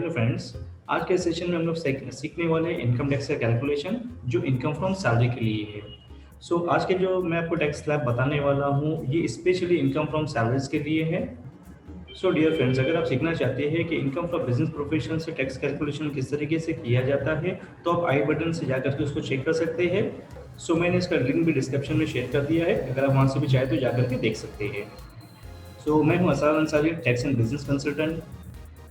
Hello friends. आज के session में हम लोग सीखने वाले हैं इनकम टैक्स का कैलकुलेशन जो इनकम फ्रॉम सैलरी के लिए है। आज के जो मैं आपको टैक्स स्लैब बताने वाला हूँ ये स्पेशली इनकम फ्रॉम सैलरीज के लिए है। डियर फ्रेंड्स, अगर आप सीखना चाहते हैं कि इनकम फ्रॉम बिजनेस प्रोफेशन से टैक्स कैलकुलेशन किस तरीके से किया जाता है तो आप आई बटन से जाकर के उसको चेक कर सकते हैं। मैंने इसका लिंक भी डिस्क्रिप्शन में शेयर कर दिया है, अगर आप वहाँ से भी चाहे तो जाकर के देख सकते हैं। मैं हूँ असार Ansari, tax and business consultant.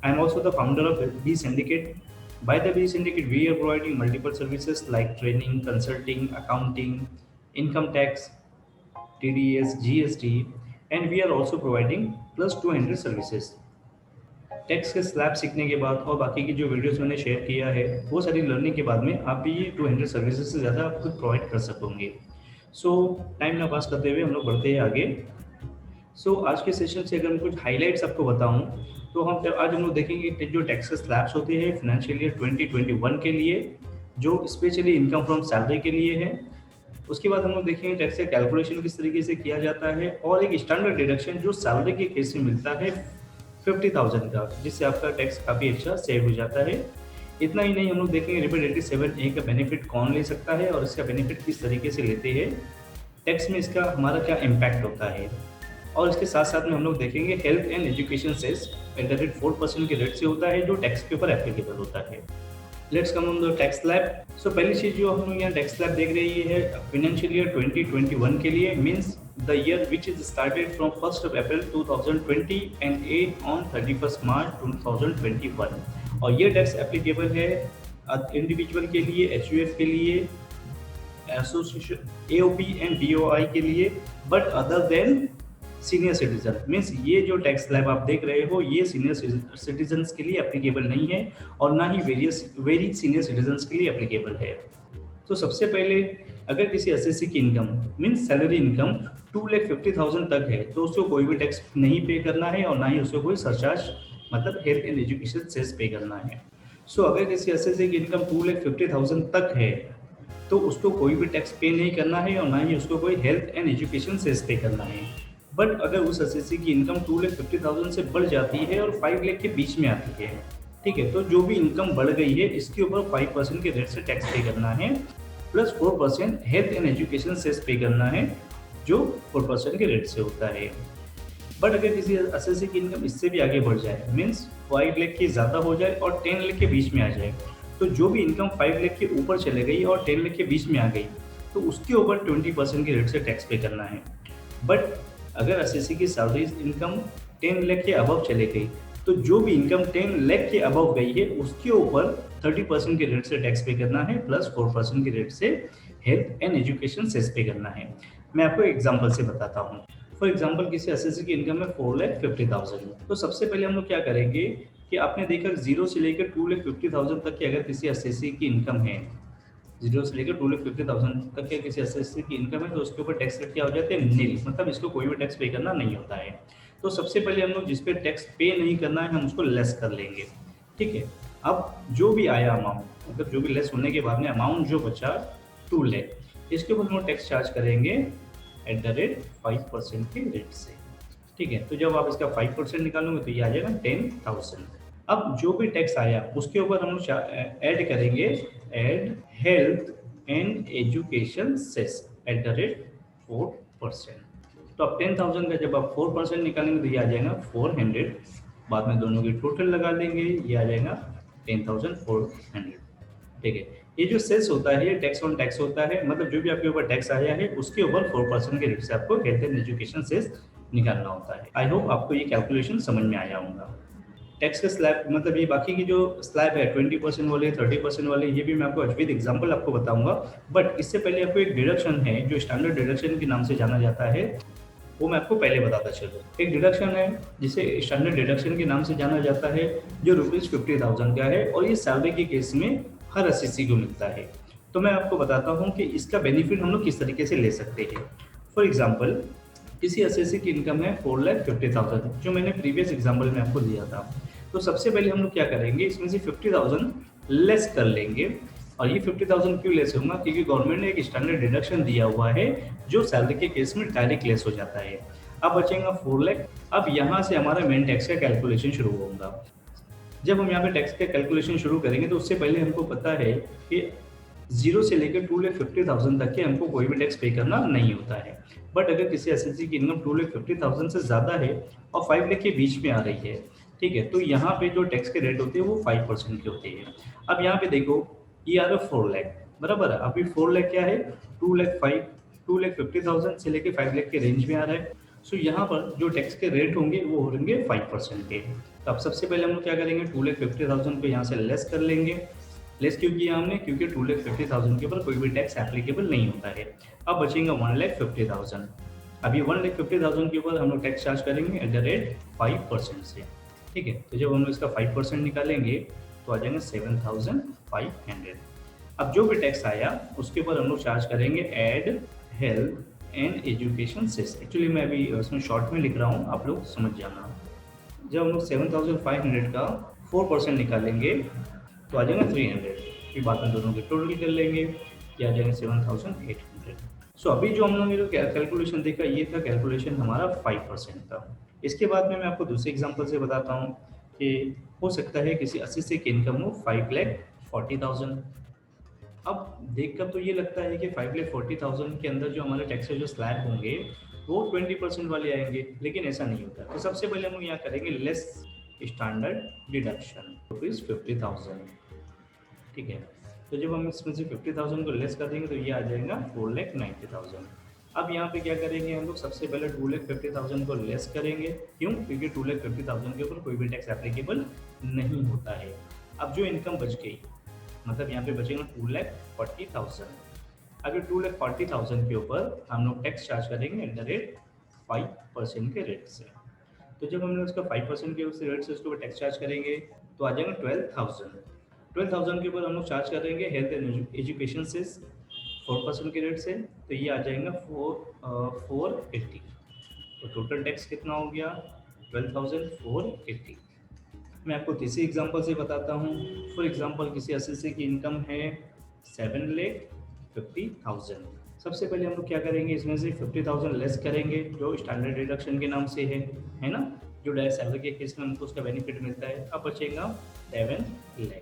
I am also the founder of B Syndicate. By the B Syndicate, we are providing multiple services like training, consulting, accounting, income tax, TDS, GST, and we are also providing plus 200 services. Tax के slab सीखने के बाद और बाकी की जो videos मैंने share किया है वो सारी लर्निंग के बाद में आप भी ये 200 सर्विसेज से ज़्यादा आप खुद प्रोवाइड कर सकोगे। टाइम ना पास करते हुए हम लोग बढ़ते हैं आगे। आज के सेशन से अगर मैं कुछ हाइलाइट्स आपको बताऊं तो आज हम लोग देखेंगे कि जो टैक्स स्लैब्स होते हैं फाइनेंशियल ईयर 2021 के लिए जो स्पेशली इनकम फ्रॉम सैलरी के लिए है। उसके बाद हम लोग देखेंगे टैक्स का कैलकुलेशन किस तरीके से किया जाता है और एक स्टैंडर्ड डिडक्शन जो सैलरी के केस में मिलता है 50,000 का, जिससे आपका टैक्स काफ़ी एक्स्ट्रा सेव हो जाता है। इतना ही नहीं, हम लोग देखेंगे रिबेट 87A का बेनिफिट कौन ले सकता है और इसका बेनिफिट किस तरीके से लेते हैं, टैक्स में इसका हमारा क्या इम्पैक्ट होता है। और इसके साथ साथ में हम लोग देखेंगे health and education cess at the rate 4% के रेट से होता है जो टैक्स के ऊपर एप्लीकेबल होता है। Let's come on the tax slab. पहली चीज जो हम लोग यहाँ टैक्स स्लैब देख रही है फाइनेंशियल ईयर 2021 के लिए, means the year which is started from 1st April 2020 and and on 31st मार्च 2021। और ये टैक्स एप्लीकेबल है इंडिविजुअल के लिए, एचयूएफ के लिए, एसोसिएशन एओपी एंड बीओआई के लिए, but other than senior citizen. Means ये जो टैक्स स्लैब आप देख रहे हो ये सीनियर सिटीजन के लिए एप्लीकेबल नहीं है और ना ही वेरी सीनियर सिटीजन के लिए एप्लीकेबल है। सबसे पहले अगर किसी एसएससी की इनकम मीन्स सैलरी इनकम 2,50,000 तक है तो उसको कोई भी टैक्स नहीं पे करना है और ना ही उसको कोई सरचार्ज मतलब health and education cess pay करना है। अगर किसी एसएससी की इनकम 2,50,000 तक है तो उसको कोई भी टैक्स पे नहीं करना है और ना ही उसको कोई health and education cess pay करना है। बट अगर उस एसएससी की इनकम 2,50,000 से बढ़ जाती है और 5 लाख के बीच में आती है, ठीक है, तो जो भी इनकम बढ़ गई है इसके ऊपर 5% के रेट से टैक्स पे करना है plus 4% health and education cess pay करना है जो 4% के रेट से होता है। बट अगर किसी एसएससी की इनकम इससे भी आगे बढ़ जाए मीन्स 5 लाख की ज़्यादा हो जाए और 10 लाख के बीच में आ जाए, तो जो भी इनकम 5 लाख के ऊपर चले गई और 10 लाख के बीच में आ गई तो उसके ऊपर 20% के रेट से टैक्स पे करना है। बट अगर एसएससी की सैलरी इनकम 10 लाख के अबव चले गई तो जो भी इनकम 10 लाख के अबव गई है उसके ऊपर 30% के रेट से टैक्स पे करना है प्लस 4% के रेट से health and education cess pay करना है। मैं आपको एग्जांपल से बताता हूँ। फॉर एग्जांपल किसी एसएससी की इनकम है 4,50,000। तो सबसे पहले हम लोग क्या करेंगे कि आपने देखा 0 से लेकर 2,50,000 तक की अगर किसी एसएससी की इनकम है, 0 से लेकर 2,50,000 तक के किसी एसएससी की इनकम है तो उसके ऊपर टैक्स रेट क्या हो जाते हैं, नील, मतलब इसको कोई भी टैक्स पे करना नहीं होता है। तो सबसे पहले हम लोग जिस पे टैक्स पे नहीं करना है हम उसको लेस कर लेंगे, ठीक है। अब जो भी आया अमाउंट मतलब जो भी लेस होने के बाद में अमाउंट जो बचा 2 लाख, इसके ऊपर हम लोग टैक्स चार्ज करेंगे एट द रेट 5% के रेट से, ठीक है। तो जब आप इसका 5% निकालोगे तो ये आ जाएगा 10,000। अब जो भी टैक्स आया उसके ऊपर हम लोग ऐड करेंगे add health and education cess at the rate 4%। तो अब 10,000 का जब आप 4% निकालेंगे तो ये आ जाएगा 400, बाद में दोनों की टोटल लगा देंगे ये आ जाएगा 10,400, ठीक है। ये जो सेस होता है ये टैक्स ऑन टैक्स होता है, मतलब जो भी आपके ऊपर टैक्स आया है उसके ऊपर 4% के रेट से आपको हेल्थ एंड एजुकेशन सेस निकालना होता है। आई होप आपको ये कैलकुलेशन समझ में आया होगा। टैक्स का स्लैब मतलब ये बाकी की जो स्लैब है 20% वाले 30% वाले ये भी मैं आपको विद एग्जांपल आपको बताऊंगा। बट इससे पहले आपको एक डिडक्शन है जो स्टैंडर्ड डिडक्शन के नाम से जाना जाता है, वो मैं आपको पहले बताता चलूँ। एक डिडक्शन है जिसे स्टैंडर्ड डिडक्शन के नाम से जाना जाता है जो ₹50,000 का है और ये सैलरी के केस में हर एसएससी को मिलता है। तो मैं आपको बताता हूँ कि इसका बेनिफिट हम लोग किस तरीके से ले सकते हैं। फॉर एग्जाम्पल किसी एसएससी की इनकम है 4,50,000 जो मैंने प्रीवियस एग्जाम्पल में आपको दिया था। तो सबसे पहले हम लोग क्या करेंगे, इसमें से 50,000 लेस कर लेंगे। और ये 50,000 क्यों लेस होगा, क्योंकि गवर्नमेंट ने एक स्टैंडर्ड डिडक्शन दिया हुआ है जो सैलरी के केस में डायरेक्ट लेस हो जाता है। अब बचेगा 4 लाख। अब यहाँ से हमारा मेन टैक्स का कैलकुलेशन शुरू होगा। जब हम यहाँ पे टैक्स का कैलकुलेशन शुरू करेंगे तो उससे पहले हमको पता है कि 0 से लेकर 2,50,000 तक के हमको कोई भी टैक्स पे करना नहीं होता है। बट अगर किसी एसएससी की इनकम 2,50,000 से ज़्यादा है और 5 लाख के बीच में आ रही है, ठीक है, तो यहाँ पे जो टैक्स के रेट होते हैं वो 5% के होते हैं। अब यहाँ पे देखो, ये आ रहा है 4 लाख, बराबर है। अभी 4 लाख क्या है, 2,50,000 से लेकर 5 लाख के रेंज में आ रहा है। सो यहाँ पर जो टैक्स के रेट होंगे वो होंगे 5% के। तो अब सबसे पहले हम लोग क्या करेंगे, 2,50,000 को यहाँ से लेस कर लेंगे। लेस क्यों किया हमने, क्योंकि 2,50,000 के ऊपर कोई भी टैक्स एप्लीकेबल नहीं होता है। अब बचेंगे 1,50,000। अभी 1,50,000 के ऊपर हम लोग टैक्स चार्ज करेंगे एट द रेट 5% से, ठीक है। तो जब हम लोग इसका 5% निकालेंगे तो आ जाएंगे 7,500। अब जो भी टैक्स आया उसके ऊपर हम लोग चार्ज करेंगे add health and education cess. Actually मैं अभी उसमें शॉर्ट में लिख रहा हूँ, आप लोग समझ जाना। जब हम लोग 7,500 का 4% निकालेंगे तो आ जाएगा 300। फिर बाद में दोनों के टोटल कर लेंगे, ये आ जाएंगे 7,800। सो अभी जो हम लोगों ने जो कैलकुलेशन देखा, ये था कैलकुलेशन हमारा 5% का। इसके बाद में मैं आपको दूसरे एग्जांपल से बताता हूँ कि हो सकता है किसी 80 से की इनकम हो 5,40,000। अब देखकर तो ये लगता है कि 5,40,000 के अंदर जो हमारे टैक्स जो स्लैब होंगे वो 20% वाले आएंगे, लेकिन ऐसा नहीं होता। तो सबसे पहले हम लोग यहाँ करेंगे लेस स्टैंडर्ड डिडक्शन ₹50,000, ठीक है। तो जब हम इसमें से 50,000 को लेस कर देंगे तो ये आ जाएगा 4,90,000। अब यहाँ पे क्या करेंगे हम लोग, सबसे पहले 2,50,000 को लेस करेंगे। क्यों, क्योंकि 2,50,000 के ऊपर कोई भी टैक्स एप्लीकेबल नहीं होता है। अब जो इनकम बच गई, मतलब यहाँ पे बचेगा 2,40,000। अब ये 2,40,000 के ऊपर हम लोग टैक्स चार्ज करेंगे एट द रेट 5% के रेट से। तो जब हम लोग इसका 5% के उस रेट से उसके ऊपर टैक्स चार्ज करेंगे तो आ जाएगा 12,000। 12,000 के ऊपर हम लोग चार्ज करेंगे हेल्थ एंड एजुकेशन से 4% के रेट से, तो ये आ जाएगा 480। तो टोटल टैक्स कितना हो गया, 12,480। मैं आपको तीसरी एग्जांपल से बताता हूँ। फॉर एग्जांपल किसी एसएससी की इनकम है 7,50,000। सबसे पहले हम लोग क्या करेंगे, इसमें से 50,000 लेस करेंगे जो स्टैंडर्ड डिडक्शन के नाम से है ना, जो डायरेक्ट सैलरी के केस में हमको उसका बेनिफिट मिलता है। अब बचेगा 7 लाख।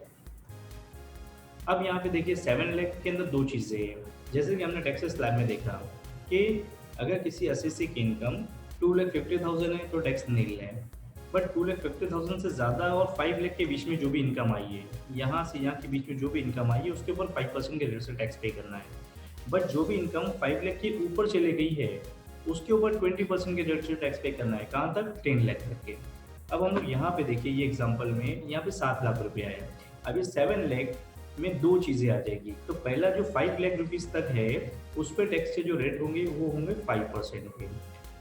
अब यहाँ पे देखिए 7 लाख के अंदर दो चीज़ें हैं। जैसे कि हमने टैक्स स्लैब में देखा कि अगर किसी एसएससी की इनकम 2,50,000 है तो टैक्स नील है। बट 2,50,000 से ज़्यादा और 5 लाख के बीच में जो भी इनकम आई है, यहाँ से यहाँ के बीच में जो भी इनकम आई है उसके ऊपर 5% के रेट से टैक्स पे करना है। बट जो भी इनकम 5 लाख के ऊपर चले गई है उसके ऊपर 20% के रेट से टैक्स पे करना है। कहाँ तक, 10 लाख तक के। अब हम लोग यहाँ पे देखिए, ये एग्जाम्पल में यहाँ पे 7 लाख रुपया है। अभी 7 लाख में दो चीज़ें आ जाएगी। तो पहला जो 5 लाख रुपीज़ तक है उस पर टैक्स के जो रेट होंगे वो होंगे 5% के।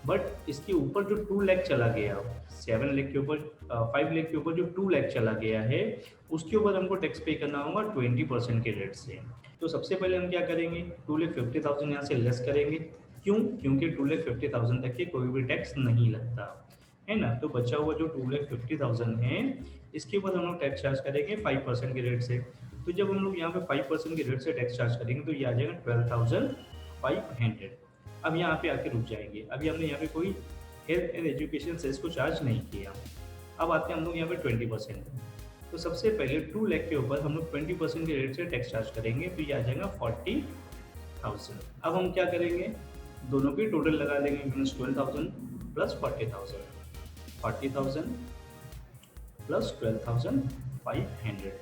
बट इसके ऊपर जो 2 लाख चला गया, 7 लाख के ऊपर 5 लाख के ऊपर जो 2 लाख चला गया है उसके ऊपर हमको टैक्स पे करना होगा 20% के रेट से। तो सबसे पहले हम क्या करेंगे, 2,50,000 यहाँ से लेस करेंगे। क्यों, क्योंकि 2,50,000 तक के कोई भी टैक्स नहीं लगता है ना। तो बचा हुआ जो 2,50,000 है इसके ऊपर हम लोग टैक्स चार्ज करेंगे 5% के रेट से। तो जब हम लोग यहाँ पे 5% के रेट से टैक्स चार्ज करेंगे तो ये आ जाएगा 12,500। अब यहाँ पे आके रुक जाएंगे। अभी हमने यहाँ पे कोई हेल्थ एंड एजुकेशन सेस को चार्ज नहीं किया। अब आते हैं हम लोग यहाँ पे 20%। तो सबसे पहले 2 लाख के ऊपर हम लोग 20% के रेट से टैक्स चार्ज करेंगे तो ये आ जाएगा 40,000। अब हम क्या करेंगे, दोनों की टोटल लगा देंगे, मीन्स 12,000 प्लस 40,000, 40,000 प्लस 12,500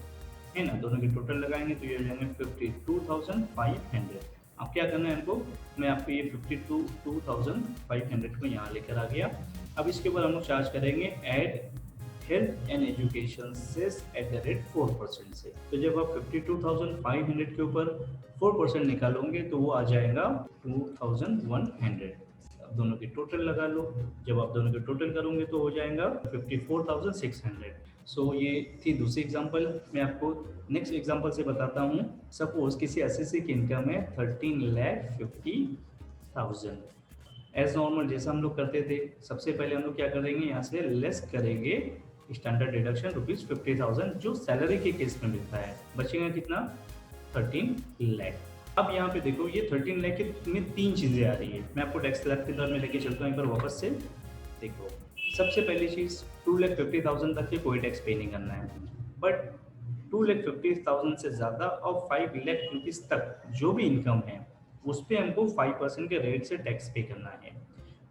है ना। दोनों की टोटल लगाएंगे तो ये हो जाएंगे 52,500। अब क्या करना है हमको, मैं आपको ये 52,500 को यहाँ लेकर आ गया। अब इसके ऊपर हम लोग चार्ज करेंगे add health and education cess at the rate 4% से। तो जब आप 52,500 के ऊपर 4% निकालोगे तो वो आ जाएगा 2,100। अब दोनों की टोटल लगा लो, जब आप दोनों के टोटल करोगे तो हो जाएगा 54,600। सो ये थी दूसरी एग्जांपल। मैं आपको नेक्स्ट एग्जांपल से बताता हूँ। सपोज किसी एसएससी की इनकम है 13,50,000। एज नॉर्मल जैसा हम लोग करते थे, सबसे पहले हम लोग क्या करेंगे, यहाँ से लेस करेंगे स्टैंडर्ड डिडक्शन ₹50,000 जो सैलरी के केस में मिलता है। बचेगा कितना, 13 लाख। अब यहाँ पे देखो, ये 13 लाख में तीन चीज़ें आ रही है। मैं आपको टैक्स स्लैब के दौर में लेके चलता हूँ एक बार वापस से। देखो सबसे पहली चीज़ 2,50,000 तक के कोई टैक्स पे नहीं करना है, बट 2,50,000 से ज़्यादा और 5 लाख रुपीज़ तक जो भी इनकम है उस पे हमको 5% के रेट से टैक्स पे करना है।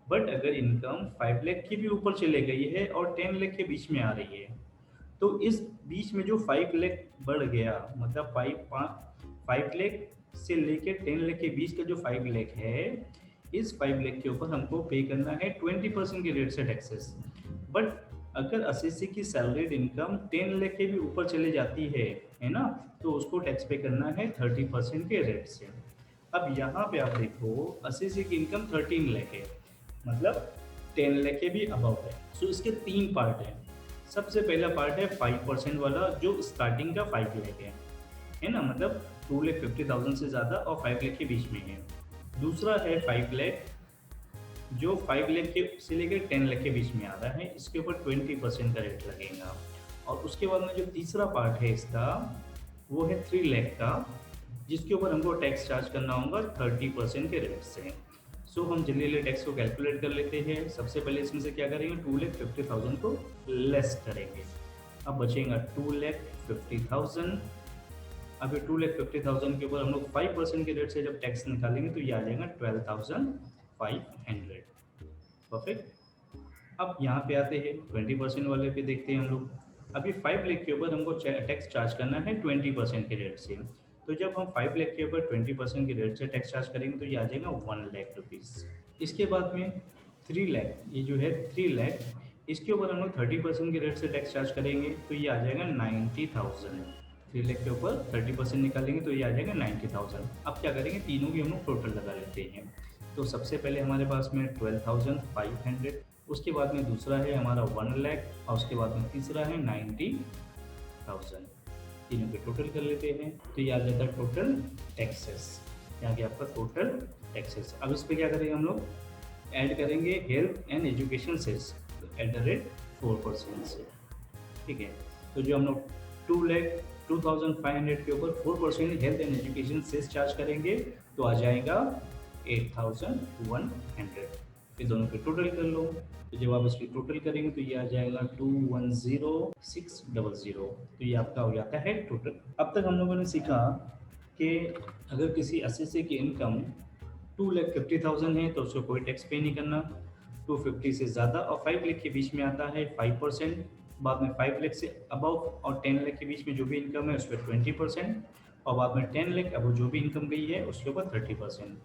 बट अगर इनकम 5 लाख के भी ऊपर चले गई है और 10 लाख के बीच में आ रही है, तो इस बीच में जो 5 लाख बढ़ गया, मतलब 5 लाख से लेके 10 लाख के बीच का जो 5 लाख है, इस 5 लाख के ऊपर हमको पे करना है 20% के रेट से टैक्सेस। बट अगर एसएससी की सैलरीड इनकम 10 लाख के भी ऊपर चले जाती है ना, तो उसको टैक्स पे करना है 30% के रेट से। अब यहाँ पे आप देखो एसएससी की इनकम 13 लाख है, मतलब 10 लाख के भी अबव है। सो इसके 3 पार्ट हैं। सबसे पहला पार्ट है 5% वाला, जो स्टार्टिंग का 5 लाख है ना, मतलब 2,50,000 से ज़्यादा और 5 लाख के बीच में है। दूसरा है 5 लाख, जो 5 लाख के से लेकर 10 लाख के बीच में आ रहा है, इसके ऊपर 20% का रेट लगेगा। और उसके बाद में जो तीसरा पार्ट है इसका, वो है 3 लाख का, जिसके ऊपर हमको टैक्स चार्ज करना होगा 30% के रेट से। सो हम जल्दी टैक्स को कैलकुलेट कर लेते हैं। सबसे पहले इसमें से क्या करेंगे, 2,50,000 को लेस करेंगे। अब बचेगा 2,50,000। अब ये 2,50,000 के ऊपर हम लोग 5% के रेट से जब टैक्स निकालेंगे तो ये आ जाएगा 12,500। परफेक्ट। अब यहाँ पे आते हैं 20% वाले पे, देखते हैं हम लोग। अभी 5 लाख के ऊपर हमको टैक्स चार्ज करना है 20% के रेट से। तो जब हम 5 लाख के ऊपर 20% के रेट से टैक्स चार्ज करेंगे तो ये आ जाएगा 1 लाख रुपीज़। इसके बाद में 3 लाख, ये जो है 3 लाख, इसके ऊपर हम लोग 30% के रेट से टैक्स चार्ज करेंगे तो ये आ जाएगा 90,000। 3 लाख के ऊपर 30% निकालेंगे तो ये आ जाएगा 90,000। अब क्या करेंगे, तीनों की हम लोग टोटल लगा लेते हैं। तो सबसे पहले हमारे पास में 12,500, उसके बाद में दूसरा है हमारा 1 लाख, और उसके बाद में तीसरा है 90,000। तीनों के टोटल कर लेते हैं तो ये आ जाता है टोटल टैक्सेस। यहाँ के आपका टोटल टैक्सेस। अब इस पर क्या करेंगे हम लोग, ऐड करेंगे हेल्थ एंड एजुकेशन सेस @4% से। ठीक है, तो जो हम लोग 2,05,000 के ऊपर 4% health and education cess charge करेंगे तो आ जाएगा 8,100। फिर दोनों के टोटल कर लो, तो जब आप इसकी टोटल करेंगे तो ये आ जाएगा 210,600। तो ये आपका हो जाता है टोटल। अब तक हम लोगों ने सीखा कि अगर किसी एसएससी की इनकम 2,50,000 है तो उसको कोई टैक्स पे नहीं करना। 250 से ज़्यादा और 5 लाख के बीच में आता है 5%। बाद में 5 लाख से अबव और 10 लाख के बीच में जो भी इनकम है उस पर 20%। और बाद में 10 लाख अब जो भी इनकम गई है उसके ऊपर 30%।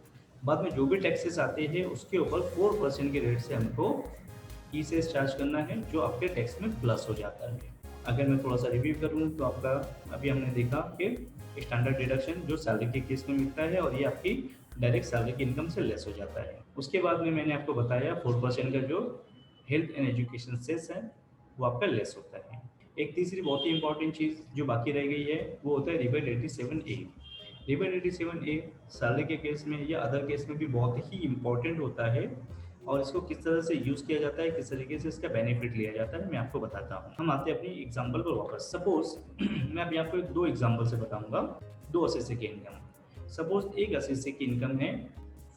बाद में जो भी टैक्सेस आते हैं उसके ऊपर 4% के रेट से हमको ई सेस चार्ज करना है, जो आपके टैक्स में प्लस हो जाता है। अगर मैं थोड़ा सा रिव्यू करूँ तो आपका अभी हमने देखा कि स्टैंडर्ड डिडक्शन जो सैलरी के केस में मिलता है और ये आपकी डायरेक्ट सैलरी की इनकम से लेस हो जाता है। उसके बाद में मैंने आपको बताया 4% का जो हेल्थ एंड एजुकेशन सेस है वो आपका लेस होता है। एक तीसरी बहुत ही इंपॉर्टेंट चीज़ जो बाकी रह गई है वो होता है rebate 87A। Rebate 87A salary के केस में या अदर केस में भी बहुत ही इंपॉर्टेंट होता है, और इसको किस तरह से यूज़ किया जाता है, किस तरीके से इसका बेनिफिट लिया जाता है, मैं आपको बताता हूँ। हम आते हैं अपनी एग्जांपल पर वापस। सपोज मैं अभी आपको 2 एग्जांपल से बताऊंगा 2 एसएससी की इनकम। सपोज एक एसएससी की इनकम है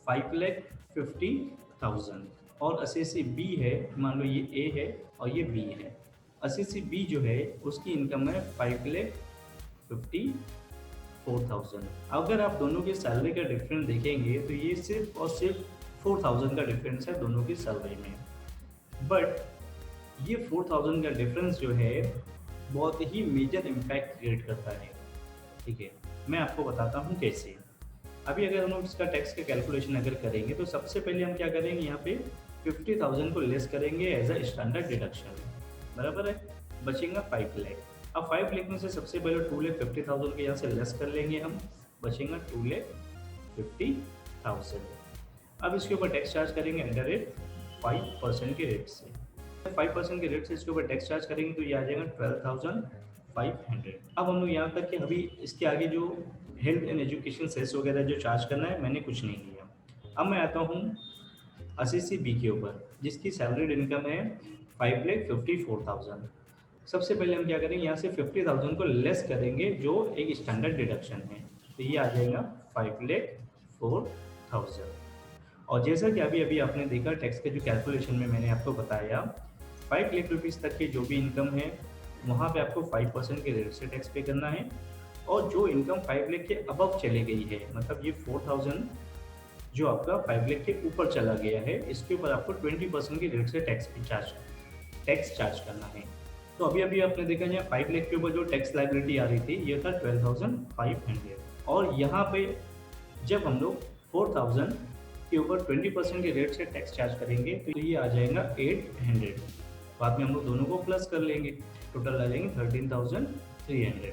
5,50,000 और एसएससी बी है, मान लो ये ए है और ये बी है। एसएससी बी जो है उसकी इनकम है 5,54,000। अगर आप दोनों की सैलरी का डिफरेंस देखेंगे तो ये सिर्फ और सिर्फ 4,000 का डिफरेंस है दोनों की सैलरी में। बट ये 4,000 का डिफरेंस जो है बहुत ही मेजर इम्पैक्ट क्रिएट करता है। ठीक है, मैं आपको बताता हूँ कैसे। अभी अगर हम लोग इसका टैक्स का कैलकुलेशन अगर करेंगे तो सबसे पहले हम क्या करेंगे, यहाँ पे 50,000 को लेस करेंगे एज अ स्टैंडर्ड डिडक्शन, बराबर है। बचेगा 5 लाख। अब 5 लाख में से सबसे पहले 2,50,000 के यहाँ से लेस कर लेंगे हम, बचेगा 2,50,000। अब इसके ऊपर टैक्स चार्ज करेंगे @5% के रेट से। 5% के रेट से इसके ऊपर टैक्स चार्ज करेंगे तो ये आ जाएगा 12,500। अब हम लोग यहाँ तक कि अभी इसके आगे जो हेल्थ एंड एजुकेशन सेस वगैरह जो चार्ज करना है मैंने कुछ नहीं किया। अब मैं आता हूँ एसएससी बी के ऊपर, जिसकी सैलरीड इनकम है 5,54,000। सबसे पहले हम क्या करेंगे, यहाँ से 50,000 को लेस करेंगे जो एक स्टैंडर्ड डिडक्शन है, तो ये आ जाएगा 5,04,000। और जैसा कि अभी अभी आपने देखा टैक्स के जो कैलकुलेशन में मैंने आपको बताया 5 लाख रुपीज़ तक के जो भी इनकम है, वहाँ पे आपको 5% के रेट से टैक्स पे करना है। और जो इनकम 5 लाख के अबव चली गई है, मतलब ये 4000 जो आपका 5 लाख के ऊपर चला गया है, इसके ऊपर आपको 20% के रेट से टैक्स चार्ज करना है। तो अभी-अभी आपने देखा यहाँ 5 लाख के ऊपर जो टैक्स लायबिलिटी आ रही थी, ये था 12,500 और यहाँ पे जब हम लोग 4,000 के ऊपर 20% के रेट से टैक्स चार्ज करेंगे, तो ये आ जाएगा 800। बाद में हम लोग दोनों को प्लस कर लेंगे, टोटल आ जाएंगे 13,300।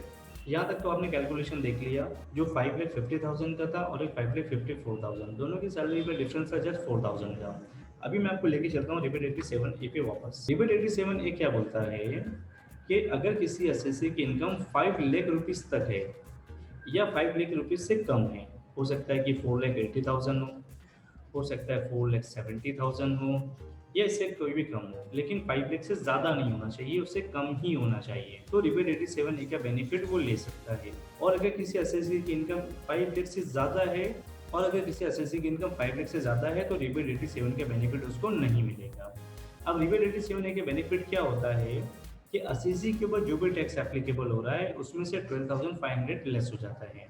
यहाँ तक तो आपने कैलकुलेशन देख लिया, जो 5,50,000 का था और एक 5,54,000, दोनों की सैलरी में डिफरेंस था जस्ट 4,000 का। अभी मैं आपको लेके चलता हूँ रिबेट 87 ए पे वापस। रिबेट 87 ए क्या बोलता है कि अगर किसी एसएससी की इनकम 5 लाख रुपीज़ तक है या 5 लाख रुपीज़ से कम है, हो सकता है कि 4,80,000 हो सकता है 4,70,000 हो, या इससे कोई भी कम हो, लेकिन 5 लाख से ज़्यादा नहीं होना चाहिए, उससे कम ही होना चाहिए। तो रिबेट 87 ए का बेनिफिट वो ले सकता है। और अगर किसी एसएससी की इनकम 5 लाख से ज़्यादा है और अगर किसी एसएससी की इनकम 5 लाख से ज़्यादा है, तो रिबेट 87 का बेनिफिट उसको नहीं मिलेगा। अब रिबेट 87 ए के बेनिफिट क्या होता है कि एसएससी के ऊपर जो भी टैक्स एप्लीकेबल हो रहा है, उसमें से 12,500 लेस हो जाता है।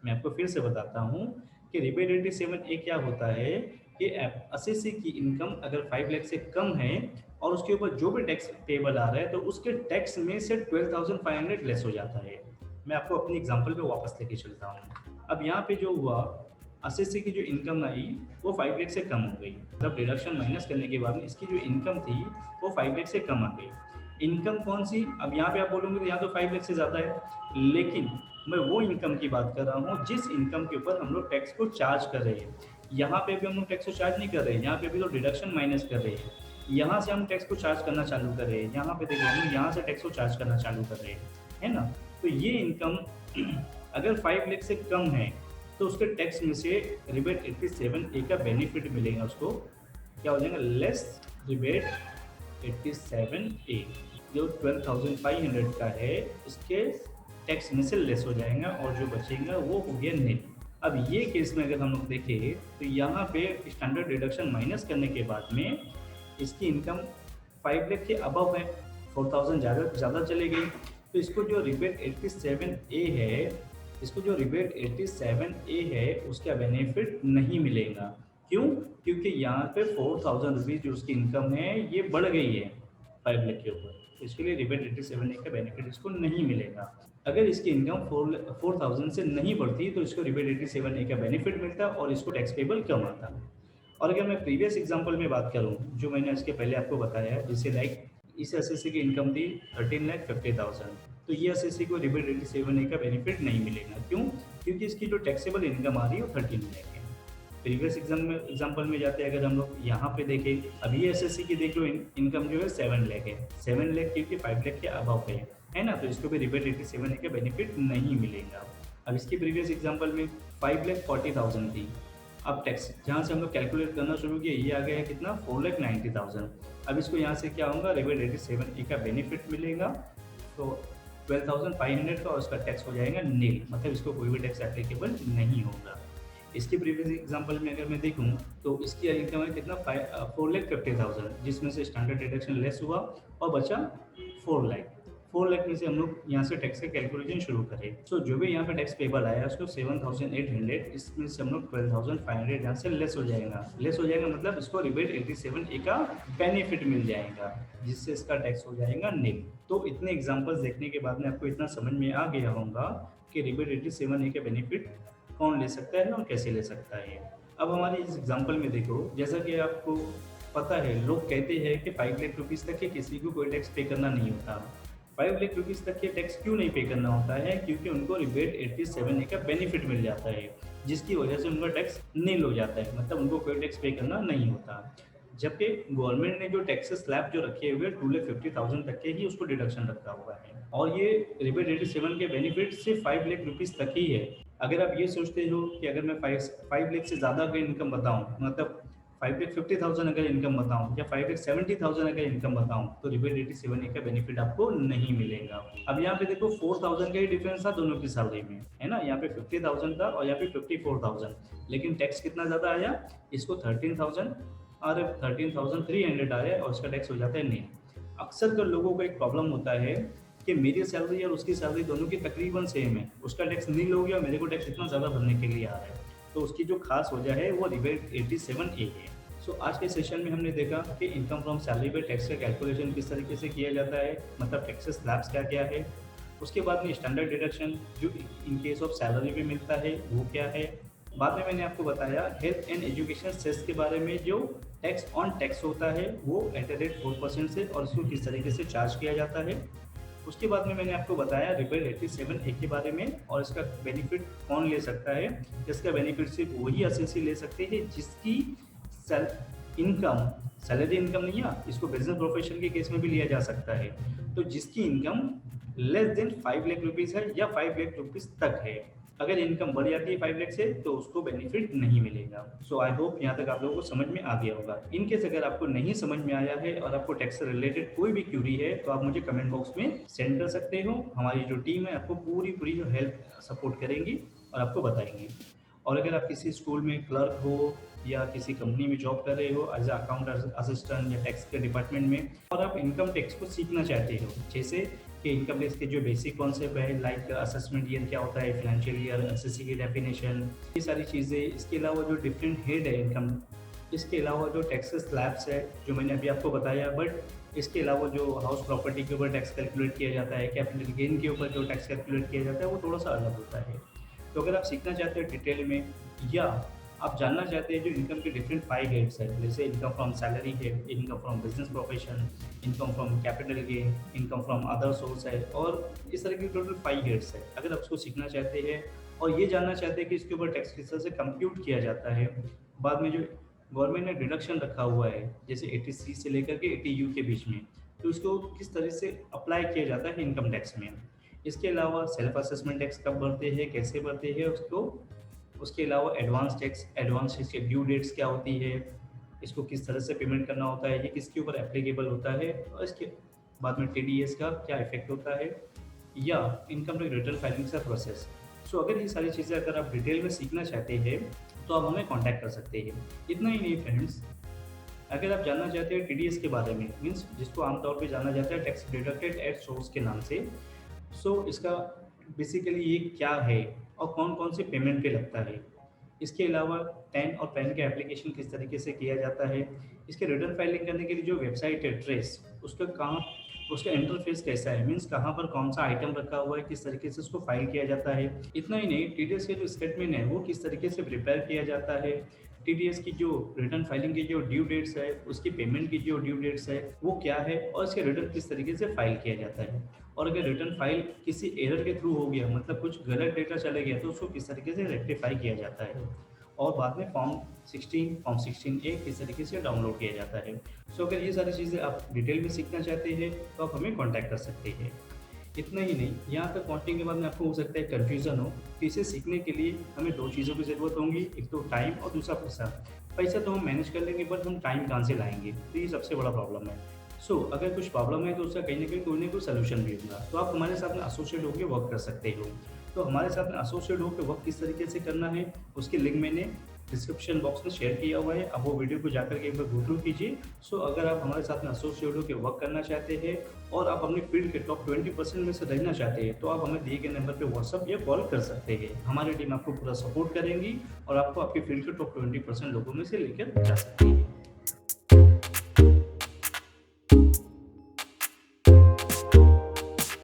मैं आपको फिर से बताता हूँ कि रिबेट 87 ए क्या होता है कि एसएससी की इनकम अगर 5 लाख से कम है और उसके ऊपर जो भी टैक्स पेबल आ रहा है, तो उसके टैक्स में से 12,500 लेस हो जाता है। मैं आपको अपनी एग्जांपल पे वापस लेके चलता हूँ। अब यहाँ पे जो हुआ, एसएससी की जो इनकम आई वो 5 लाख से कम हो गई, मतलब डिडक्शन माइनस करने के बाद में इसकी जो इनकम थी वो 5 लाख से कम आ गई। इनकम कौन सी? अब यहाँ पे आप बोलोगे तो यहाँ तो 5 लाख से ज़्यादा है, लेकिन मैं वो इनकम की बात कर रहा हूँ जिस इनकम के ऊपर हम लोग टैक्स को चार्ज कर रहे हैं। यहाँ पे भी हम लोग टैक्स को चार्ज नहीं कर रहे हैं, यहाँ पे भी तो डिडक्शन माइनस कर रहे हैं। यहाँ से हम टैक्स को चार्ज करना चालू कर रहे हैं, यहाँ पे देखो हम यहाँ से टैक्स को चार्ज करना चालू कर रहे हैं, है ना। तो ये इनकम अगर 5 लाख से कम है तो उसके टैक्स में से रिबेट 87 ए का बेनिफिट मिलेगा उसको। क्या हो जाएगा? लेस रिबेट 87 ए, जो 12,500 का है उसके टैक्स में से लेस हो जाएगा और जो बचेगा वो हो गया नील। अब ये केस में अगर हम लोग देखें तो यहाँ पे स्टैंडर्ड डिडक्शन माइनस करने के बाद में इसकी इनकम 5 लाख के अबव है, 4,000 ज़्यादा चले गई, तो इसको जो रिबेट 87 ए है, इसको जो रिबेट 87 ए है उसका बेनिफिट नहीं मिलेगा। क्यों? क्योंकि यहाँ पे 4,000 रुपीज़ जो उसकी इनकम है ये बढ़ गई है 5 लाख के ऊपर, तो इसके लिए रिबेट 87 ए का बेनिफिट इसको नहीं मिलेगा। अगर इसकी इनकम 4,000 से नहीं बढ़ती तो इसको रिबेट 87 ए का बेनिफिट मिलता और इसको टैक्स पेबल कम आता। और अगर मैं प्रीवियस एग्जाम्पल में बात करूँ जो मैंने इसके पहले आपको बताया है, जैसे लाइक इस एसएससी की इनकम थी 13,50,000, तो ये एसएससी को रिबेट 87 ए का बेनिफिट नहीं मिलेगा। क्यों? क्योंकि इसकी जो टैक्सेबल इनकम आ रही है वो 13 लाख है। प्रीवियस एग्जाम्पल में जाते हैं अगर हम लोग यहाँ पे देखें, अभी ये एसएससी की देख लो इनकम जो है 7 लाख है, 7 लाख क्योंकि 5 लाख के अबव है ना, तो इसको भी रिबेट 87 ए का बेनिफिट नहीं मिलेगा। अब इसकी प्रीवियस एग्जाम्पल में 5,40,000 थी, अब टैक्स जहाँ से हम लोग कैलकुलेट करना शुरू किया ये आ गया है कितना? 4,90,000। अब इसको यहाँ से क्या होगा? रिबेट 87 ए का बेनिफिट मिलेगा, तो 12,500 का और उसका टैक्स हो जाएगा नील, मतलब इसको कोई भी टैक्स एप्लीकेबल नहीं होगा। इसकी प्रीवियस एग्जांपल में अगर मैं देखूं तो इसकी इनकम है कितना? 4,50,000, जिसमें से स्टैंडर्ड डिडक्शन लेस हुआ और बचा 4 लाख। 4 लाख में से हम लोग यहाँ से टैक्स का कैलकुलेशन शुरू करें, तो जो भी यहाँ पे टैक्स पेबल आया उसको 7,800, इसमें से हम लोग 12,500 यहाँ से लेस हो जाएगा। लेस हो जाएगा मतलब इसको रिबेट 87 ए का बेनिफिट मिल जाएगा, जिससे इसका टैक्स हो जाएगा नील। तो इतने एग्जाम्पल्स देखने के बाद में आपको इतना समझ में आ गया होगा कि रिबेट 87 ए का बेनिफिट कौन ले सकता है और कैसे ले सकता है। अब हमारे इस एग्जाम्पल में देखो, जैसा कि आपको पता है लोग कहते हैं कि 5 लाख रुपीज़ तक के किसी को कोई टैक्स पे करना नहीं होता। 5 लाख रुपीज़ तक के टैक्स क्यों नहीं पे करना होता है? क्योंकि उनको रिबेट 87 ए का बेनिफिट मिल जाता है, जिसकी वजह से उनका टैक्स नील हो जाता है, मतलब उनको कोई टैक्स पे करना नहीं होता। जबकि गवर्नमेंट ने जो टैक्सेस स्लैब जो रखे हुए 2,50,000 तक के ही उसको डिडक्शन रखा हुआ है, और ये रिबेट 87 के बेनिफिट सिर्फ 5 लाख रुपीज़ तक ही है। अगर आप ये सोचते हो कि अगर मैं 5 लाख से ज़्यादा अगर इनकम बताऊँ, मतलब 5,50,000 अगर इनकम बताऊँ या 5,70,000 अगर इनकम बताऊँ, तो रिबेट 87 ए का बेनिफिट आपको नहीं मिलेगा। अब यहाँ पे देखो 4,000 का ही डिफरेंस था दोनों की सैलरी में, है ना। यहाँ पे 50,000 था और यहाँ पे 54,000, लेकिन टैक्स कितना ज़्यादा आया? इसको 13,000 और 13,300 आया और उसका टैक्स हो जाता है नील। अक्सर कर लोगों को एक प्रॉब्लम होता है कि मेरी सैलरी और उसकी सैलरी दोनों की तकरीबन सेम है, उसका टैक्स नील हो गया, मेरे को टैक्स इतना ज़्यादा भरने के लिए आ रहा है। तो उसकी जो खास वजह है वो रिबेट 87A है। सो आज के सेशन में हमने देखा कि इनकम फ्रॉम सैलरी पे टैक्स का कैलकुलेशन किस तरीके से किया जाता है, मतलब टैक्सेस स्लैब्स क्या क्या है। उसके बाद में स्टैंडर्ड डिडक्शन जो इन केस ऑफ सैलरी पे मिलता है वो क्या है। बाद में मैंने आपको बताया हेल्थ एंड एजुकेशन सेस के बारे में, जो टैक्स ऑन टैक्स होता है वो एट द रेट 4% से, और इसको किस तरीके से चार्ज किया जाता है। उसके बाद में मैंने आपको बताया रिबेट 87A के बारे में, और इसका बेनिफिट कौन ले सकता है। इसका बेनिफिट सिर्फ वही एसएससी ले सकते हैं जिसकी इनकम सैलरी इनकम नहीं है, इसको बिजनेस प्रोफेशन के केस में भी लिया जा सकता है। तो जिसकी income less than 5 lakh rupees है या 5 लाख रुपीज़ तक है, अगर इनकम बढ़ जाती है 5 लाख से तो उसको बेनिफिट नहीं मिलेगा। सो आई होप यहाँ तक आप लोगों को समझ में आ गया होगा। इन केस अगर आपको नहीं समझ में आया है और आपको टैक्स से रिलेटेड कोई भी क्यूरी है तो आप मुझे कमेंट बॉक्स में सेंड कर सकते हो। हमारी जो टीम है आपको पूरी जो हेल्प सपोर्ट करेंगी और आपको बताएंगी। और अगर आप किसी स्कूल में क्लर्क हो या किसी कंपनी में जॉब कर रहे हो एज अकाउंट असिस्टेंट या टैक्स के डिपार्टमेंट में, और आप इनकम टैक्स को सीखना चाहते हो, जैसे कि इनकम टैक्स के जो बेसिक कॉन्सेप्ट है लाइक असेसमेंट ईयर क्या होता है, फाइनेंशियल ईयर, एसएससी की डेफिनेशन, ये सारी चीज़ें, इसके अलावा जो डिफरेंट हेड है इनकम, इसके अलावा जो टैक्स स्लैब्स है जो मैंने अभी आपको बताया, बट इसके अलावा जो हाउस प्रॉपर्टी के ऊपर टैक्स कैलकुलेट किया जाता है, कैपिटल गेन के ऊपर जो टैक्स कैलकुलेट किया जाता है वो थोड़ा सा अलग होता है। तो अगर आप सीखना चाहते हो डिटेल में, या आप जानना चाहते हैं जो इनकम के डिफरेंट 5 हेड्स है, जैसे इनकम फ्रॉम सैलरी है, income from business profession, income from capital gain, income from other source है, और इस तरह की टोटल 5 हेड्स है। अगर आप उसको सीखना चाहते हैं और ये जानना चाहते हैं कि इसके ऊपर टैक्स किस तरह से कंप्यूट किया जाता है, बाद में जो गवर्नमेंट ने डिडक्शन रखा हुआ है जैसे 80C से लेकर के 80U के बीच में, तो इसको किस तरह से अप्लाई किया जाता है इनकम टैक्स में। इसके अलावा सेल्फ असेसमेंट टैक्स कब भरते हैं, कैसे भरते हैं उसको, उसके अलावा एडवांस टैक्स की ड्यू डेट्स क्या होती है, इसको किस तरह से पेमेंट करना होता है, ये किसके ऊपर एप्लीकेबल होता है, और इसके बाद में टीडीएस का क्या इफेक्ट होता है, या इनकम टैक्स रिटर्न फाइलिंग का प्रोसेस। सो अगर ये सारी चीज़ें अगर आप डिटेल में सीखना चाहते हैं तो आप हमें कॉन्टैक्ट कर सकते हैं। इतना ही नहीं फ्रेंड्स, अगर आप जानना चाहते हैं टीडीएस के बारे में, मीन्स जिसको आमतौर पर जाना जाता है टैक्स डिडक्टेड एट सोर्स के नाम से, सो इसका बेसिकली ये क्या है और कौन कौन से पेमेंट पे लगता है, इसके अलावा टैन और पैन का एप्लीकेशन किस तरीके से किया जाता है, इसके रिटर्न फाइलिंग करने के लिए जो वेबसाइट है ट्रेस, उसका कहाँ, उसका इंटरफेस कैसा है, मीन्स कहाँ पर कौन सा आइटम रखा हुआ है, किस तरीके से उसको फाइल किया जाता है। इतना ही नहीं, टीडीएस के जो स्टेटमेंट है वो किस तरीके से प्रिपेयर किया जाता है, टीडीएस की जो रिटर्न फाइलिंग की जो ड्यू डेट्स है, उसकी पेमेंट की जो ड्यू डेट्स है वो क्या है, और इसके रिटर्न किस तरीके से फाइल किया जाता है। और अगर रिटर्न फाइल किसी एरर के थ्रू हो गया, मतलब कुछ गलत डेटा चले गया, तो उसको किस तरीके से रेक्टिफाई किया जाता है। और बाद में फॉर्म 16A किस तरीके से डाउनलोड किया जाता है। सो अगर ये सारी चीज़ें आप डिटेल में सीखना चाहते हैं तो आप हमें कॉन्टैक्ट कर सकते हैं। इतना ही नहीं, यहाँ तक पहुँचने के बाद में आपको हो सकता है कन्फ्यूज़न हो कि इसे सीखने के लिए हमें 2 चीज़ों की ज़रूरत होगी, एक तो टाइम और दूसरा पैसा। पैसा तो हम मैनेज कर लेंगे, बट हम टाइम कहाँ से लाएंगे, तो ये सबसे बड़ा प्रॉब्लम है। सो अगर कुछ प्रॉब्लम है तो उसका कहीं ना कोई सोल्यूशन भी होगा, तो आप हमारे साथ में एसोसिएट होकर वर्क कर सकते हो। तो हमारे साथ में एसोसिएट होकर वर्क किस तरीके से करना है उसकी लिंक मैंने डिस्क्रिप्शन बॉक्स में शेयर किया हुआ है, आप वो वीडियो को जाकर के एक बार गो थ्रू कीजिए। सो अगर आप हमारे साथ में एसोसिएट होकर वर्क करना चाहते हैं और आप अपनी फील्ड के टॉप 20% में से रहना चाहते हैं तो आप हमें दिए गए नंबर पे व्हाट्सअप या कॉल कर सकते हैं। हमारी टीम आपको पूरा सपोर्ट करेंगी और आपको आपकी फील्ड के टॉप 20% लोगों में से लेकर जा सकती है।